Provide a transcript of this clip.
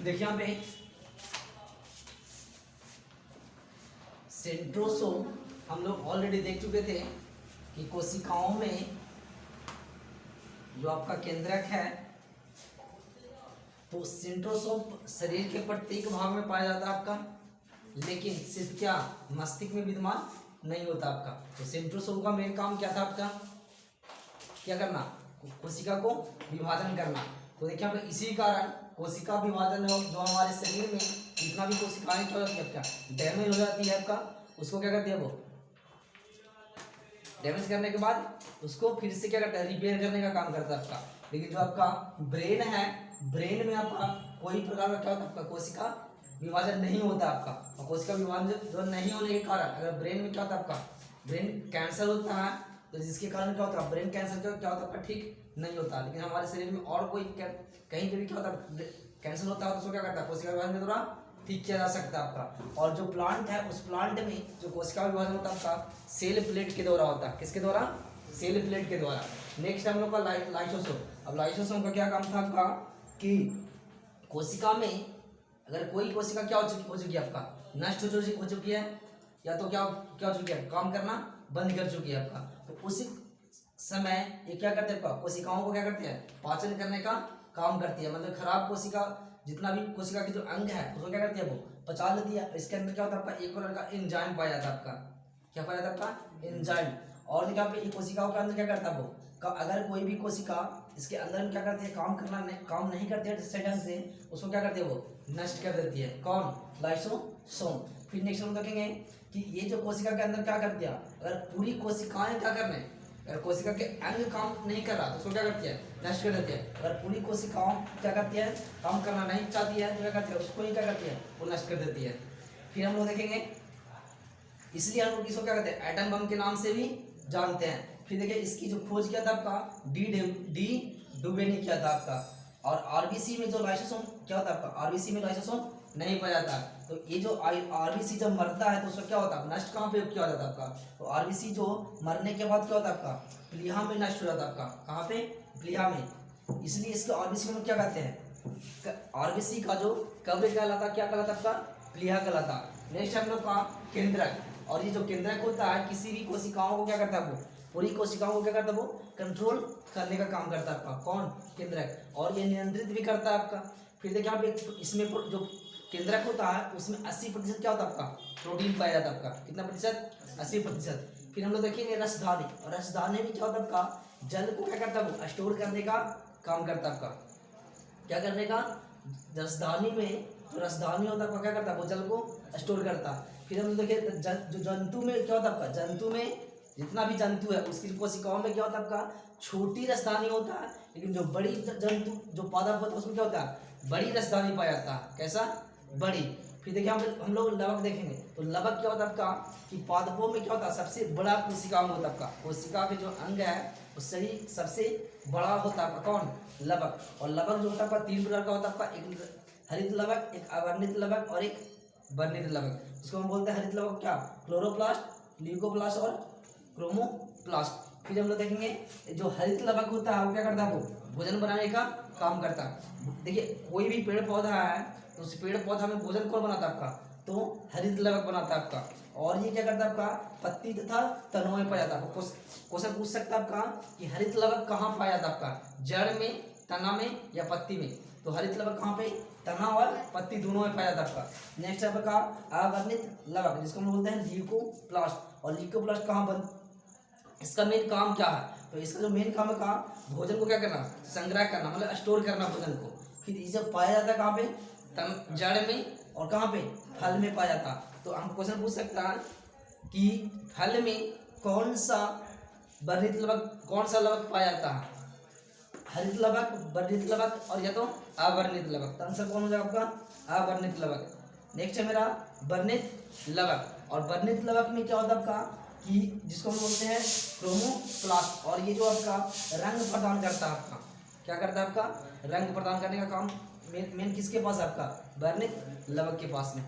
देखिए यहाँ पे सेंट्रोसोम हम लोग ऑलरेडी देख चुके थे कि कोशिकाओं में जो आपका केंद्रक है तो सेंट्रोसोम शरीर के प्रत्येक भाग में पाया जाता है आपका, लेकिन सिर्फ क्या मस्तिष्क में विद्यमान नहीं होता आपका। तो सेंट्रोसोम का मेन काम क्या था आपका, क्या करना, कोशिका को विभाजन करना। तो देखिए यहाँ पे इसी कारण कोशिका विभाजन जो हमारे शरीर में जितना भी कोशिकाएं क्या होती है आपका डैमेज हो जाती है आपका, उसको क्या करती है, वो डैमेज करने के बाद उसको फिर से क्या करता है, रिपेयर करने का काम करता है आपका। लेकिन जो आपका ब्रेन है, ब्रेन में आपका कोई प्रकार का क्या होता है, आपका कोशिका विभाजन नहीं होता आपका। और कोशिका विभाजन जो नहीं होने के कारण अगर ब्रेन में क्या होता है, आपका ब्रेन कैंसर होता है, तो जिसके कारण क्या होता है, ब्रेन कैंसर क्या होता है आपका ठीक नहीं होता। लेकिन हमारे शरीर में और कोई कहीं पे भी क्या होता है कैंसर होता है तो उसको क्या करता है, कोशिका विभाजन के द्वारा ठीक किया जा सकता है आपका। और जो प्लांट है उस प्लांट में जो कोशिका विभाजन होता है आपका सेल प्लेट के द्वारा होता है। किसके द्वारा, सेल प्लेट के द्वारा। नेक्स्ट हम लोग का लाइसोसोम। अब लाइसोसोम का क्या काम था आपका कि कोशिका में अगर कोई कोशिका क्या हो चुकी है आपका, नष्ट हो चुकी है, या तो क्या क्या हो चुकी है, काम करना बंद कर चुकी है आपका, तो उसी समय ये क्या करते हैं आपका, कोशिकाओं को क्या करते हैं, पाचन करने का काम करती है। मतलब खराब कोशिका जितना भी कोशिका के जो अंग है उसको क्या करती है, वो पचा लेती है। इसके अंदर क्या होता है आपका, एक प्रकार का एंजाइम पाया जाता है आपका, क्या पाया जाता है आपका, एंजाइम। और देखिए पे कोशिकाओं के अंदर क्या करता है वो, अगर कोई भी कोशिका इसके अंदर में क्या करती है, काम नहीं करती है जिससे ढंग से, उसको क्या करती है, वो नष्ट कर देती है। कौन, लाइसोसोम। फिर नेक्स्ट हम देखेंगे कि ये जो कोशिका के अंदर क्या करती है, अगर पूरी कोशिकाएं क्या करने, अगर कोशिका के अंग काम नहीं कर रहा तो उसको क्या करती है, नष्ट कर देती है। अगर पूरी कोशिकाओं क्या करती है, काम करना नहीं चाहती है तो क्या करती है, उसको ही क्या करती है, वो नष्ट कर देती है। फिर हम लोग देखेंगे, इसलिए हम लोग इसको क्या कहते हैं, एटम बम के नाम से भी जानते हैं। फिर देखिए इसकी जो खोज किया था आपका डी डुबे ने किया था आपका। और आरबीसी में जो लाइसोसोम क्या होता है आपका, आरबीसी में लाइसोसोम नहीं पाया जाता। तो ये जो आरबीसी जब मरता है तो उसका क्या होता है, नष्ट कहाँ पे किया जाता है आपका, तो आरबीसी जो मरने के बाद क्या होता है आपका, प्लीहा में नष्ट हो जाता है आपका। कहाँ पे, प्लीहा में। इसलिए इसके आरबीसी में क्या कहते हैं, आरबीसी का जो कब्र कहलाता, क्या कहलाता आपका, प्लीहा कहलाता। नेक्स्ट हम लोग का केंद्रक। और ये जो केंद्रक होता है किसी भी कोशिकाओं को क्या करता है, वो पूरी कोशिकाओं को क्या करता है, वो कंट्रोल करने का काम करता है आपका। कौन, केंद्रक। और ये नियंत्रित भी करता है आपका। फिर देखिए आप इसमें जो केंद्रक होता है उसमें 80% क्या होता है आपका, प्रोटीन पाया जाता है आपका। कितना प्रतिशत, 80%। फिर हम लोग देखेंगे रसधानी। और रसधानी में क्या होता है आपका, जल को क्या करता है, वो स्टोर करने का काम करता है आपका। क्या करने का, रसधानी में जो रसधानी होता है आपका क्या करता है, वो जल को स्टोर करता है। फिर हम देखिए जो जंतु में क्या होता है आपका, जंतु में जितना भी जंतु है उसकी कोशिकाओं में क्या होता है आपका, छोटी रसधानी होता है। लेकिन जो बड़ी जंतु जो पादप होता है उसमें क्या होता है, बड़ी रसधानी पाया जाता है। कैसा, बड़ी। फिर देखिए हम लोग लवक देखेंगे तो लवक क्या होता है आपका, कि पादपों में क्या होता है, सबसे बड़ा कोशिका अंग होता है आपका। कोशिका के जो अंग है वो सही सबसे बड़ा होता है आपका। कौन, लवक। और लवक जो होता है आपका 3 प्रकार का होता है आपका, एक हरित लवक, एक अवर्णित लवक और एक वर्णित लवक। उसको हम बोलते हैं हरित लवक क्या, क्लोरोप्लास्ट, ल्यूकोप्लास्ट और क्रोमोप्लास्ट। फिर हम लोग देखेंगे जो हरित लवक होता है वो क्या करता है, वो भोजन बनाने का काम करता है। देखिए कोई भी पेड़ पौधा है तो उस पेड़ पौधा में भोजन कौन बनाता है आपका, तो हरित लवक बनाता है आपका। और ये क्या करता है आपका, पत्ती तथा तनों में पाया जाता है। क्वेश्चन पूछ सकता है आपका कि हरित लवक कहाँ पाया जाता है आपका, जड़ में, तना में या पत्ती में। तो हरित लवक कहाँ पे, तना और पत्ती दोनों में पाया जाता है आपका। नेक्स्ट आपका अवर्णित लवक जिसको हम बोलते हैं ल्यूकोप्लास्ट। और ल्यूकोप्लास्ट कहाँ बन, इसका मेन काम क्या है, तो इसका जो मेन काम है का, भोजन को क्या करना, संग्रह करना, मतलब स्टोर करना भोजन को। फिर ये जब पाया जाता है कहाँ पे, जड़ में, और कहाँ पे, फल में पाया जाता। तो हम क्वेश्चन पूछ सकता है कि फल में कौन सा वर्णित लवक, कौन सा लवक पाया जाता है, हरित लवक, वर्णित लवक और या तो अवर्णित लवक। तो आंसर कौन हो जाएगा आपका, अवर्णित लवक। नेक्स्ट है मेरा वर्णित लवक। और वर्णित लवक में क्या होता है आपका, कि जिसको हम बोलते हैं क्रोमोप्लास्ट। और ये जो आपका रंग प्रदान करता है आपका, क्या करता है आपका, रंग प्रदान करने का काम मेन किसके पास है आपका, वर्णित लवक के पास में।